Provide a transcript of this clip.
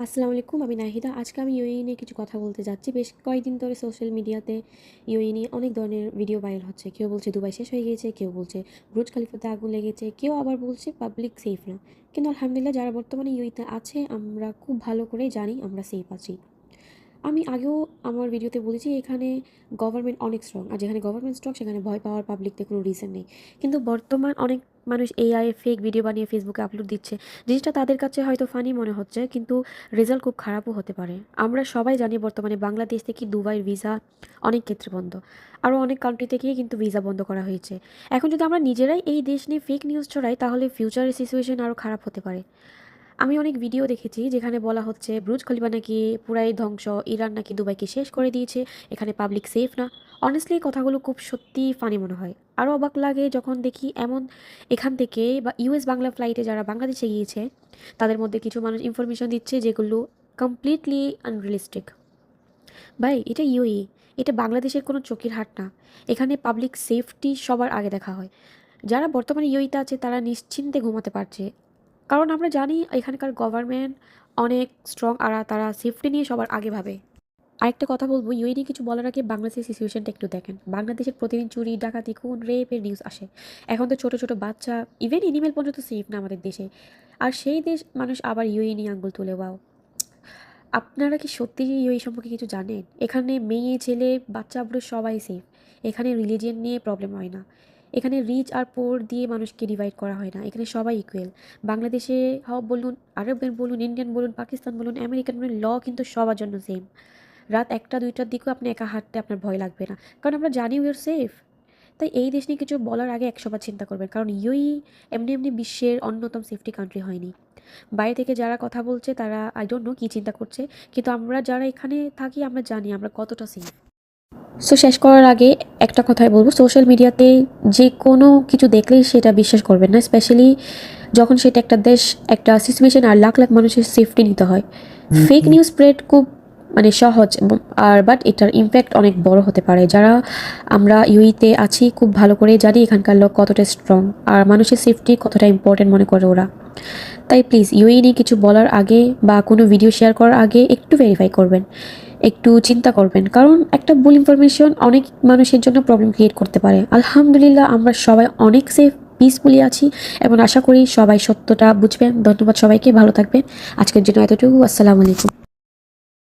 আসসালামু আলাইকুম, আমি নাহিদা। আজকে আমি ইউএই নিয়ে কিছু কথা বলতে যাচ্ছি। বেশ কয়েকদিন ধরে সোশ্যাল মিডিয়াতে ইউএই নিয়ে অনেক ধরনের ভিডিও ভাইরাল হচ্ছে। কেউ বলছে দুবাই শেষ হয়ে গিয়েছে, কেউ বলছে বুর্জ খলিফাতে আগুন লেগেছে, কেউ আবার বলছে পাবলিক সেফ না। কিন্তু আলহামদুলিল্লাহ, যারা বর্তমানে ইউএইতে আছে আমরা খুব ভালো করেই জানি আমরা সেফ আছি। আমি আগেও আমার ভিডিওতে বলেছি এখানে গভর্নমেন্ট অনেক স্ট্রং, আর যেখানে গভর্নমেন্ট স্ট্রং সেখানে ভয় পাওয়ার পাবলিকদের কোনো রিজন নেই। কিন্তু বর্তমান অনেক মানুষ এআই ফেক ভিডিও বানিয়ে ফেসবুকে আপলোড দিচ্ছে। জিনিসটা তাদের কাছে হয়তো ফানি মনে হচ্ছে, কিন্তু রেজাল্ট খুব খারাপও হতে পারে। আমরা সবাই জানি বর্তমানে বাংলাদেশ থেকে দুবাইয়ের ভিসা অনেক ক্ষেত্রে বন্ধ, আরও অনেক কান্ট্রি থেকেই কিন্তু ভিসা বন্ধ করা হয়েছে। এখন যদি আমরা নিজেরাই এই দেশ নিয়ে ফেক নিউজ ছড়াই তাহলে ফিউচারের সিচুয়েশন আরও খারাপ হতে পারে। আমি অনেক ভিডিও দেখেছি যেখানে বলা হচ্ছে বুর্জ খলিফা নাকি পুরাই ধ্বংস, ইরান নাকি দুবাইকে শেষ করে দিয়েছে, এখানে পাবলিক সেফ না। অনেস্টলি এই কথাগুলো খুব সত্যি ফানি মনে হয়। আরও অবাক লাগে যখন দেখি এমন এখান থেকে বা ইউএস বাংলা ফ্লাইটে যারা বাংলাদেশে গিয়েছে তাদের মধ্যে কিছু মানুষ ইনফরমেশন দিচ্ছে যেগুলো কমপ্লিটলি আনরিয়েলিস্টিক। ভাই, এটা ইউএই, এটা বাংলাদেশের কোনো চোখের হাট না। এখানে পাবলিক সেফটি সবার আগে দেখা হয়। যারা বর্তমানে ইউএইতে আছে তারা নিশ্চিন্তে ঘুমাতে পারছে, কারণ আমরা জানি এখানকার গভর্নমেন্ট অনেক স্ট্রং, আর তারা সেফটি নিয়ে সবার আগে ভাবে। আরেকটা কথা বলবো, ইউএই নিয়ে কিছু বলার আগে বাংলাদেশের সিচুয়েশনটা একটু দেখেন। বাংলাদেশের প্রতিদিন চুরি, ডাকাতি, খুন, রেপের নিউজ আসে। এখন তো ছোট ছোট বাচ্চা, ইভেন এনিমেল পর্যন্ত সেফ না আমাদের দেশে। আর সেই দেশ মানুষ আবার ইউএই নিয়ে আঙ্গুল তুলে। ওয়াও! আপনারা কি সত্যি ইউএই সম্পর্কে কিছু জানেন? এখানে মেয়ে, ছেলে, বাচ্চা, বুড়ো সবাই সেফ। এখানে রিলিজিয়ন নিয়ে প্রবলেম হয় না। এখানে রিচ আর পোর দিয়ে মানুষকে ডিভাইড করা হয় না। এখানে সবাই ইকুয়াল। বাংলাদেশে বলুন, আরবের বলুন, ইন্ডিয়ান বলুন, পাকিস্তান বলুন, আমেরিকান বলুন, ল কিন্তু সবার জন্য সেম। রাত 1টা 2টার দিকেও আপনি একা হাঁটতে আপনার ভয় লাগবে না, কারণ আমরা জানি উই আর সেফ। তাই এই দেশ নিয়ে কিছু বলার আগে 100বার চিন্তা করবেন, কারণ ইউএই এমনি এমনি বিশ্বের অন্যতম সেফটি কান্ট্রি হয়নি। বাইরে থেকে যারা কথা বলছে তারা আই ডোন্ট নো কী চিন্তা করছে, কিন্তু আমরা যারা এখানে থাকি আমরা জানি আমরা কতটা সেফ। সো শেষ করার আগে একটা কথাই বলবো, সোশ্যাল মিডিয়াতে যে কোনো কিছু দেখলেই সেটা বিশ্বাস করবেন না, স্পেশালি যখন সেটা একটা দেশ, একটা সিচুয়েশন আর লাখ লাখ মানুষের সেফটি নিতে হয়। ফেক নিউজ স্প্রেড খুব সহজ আর বাট এটার ইম্প্যাক্ট অনেক বড় হতে পারে। যারা আমরা ইউইতে আছি খুব ভালো করে জানি এখানকার লোক কতটা স্ট্রং আর মানুষের সেফটি কতটা ইম্পর্টেন্ট মনে করে ওরা। তাই প্লিজ ইউএই নিয়ে কিছু বলার আগে বা কোনো ভিডিও শেয়ার করার আগে একটু ভেরিফাই করবেন, একটু চিন্তা করবেন, কারণ একটা ভুল ইনফরমেশন অনেক মানুষের জন্য প্রবলেম ক্রিয়েট করতে পারে। আলহামদুলিল্লাহ, আমরা সবাই অনেক সেফ, পিসফুলি আছি এবং আশা করি সবাই সত্যটা বুঝবেন। ধন্যবাদ সবাইকে, ভালো থাকবেন। আজকের জন্য এতটুকু। আসসালামু আলাইকুম।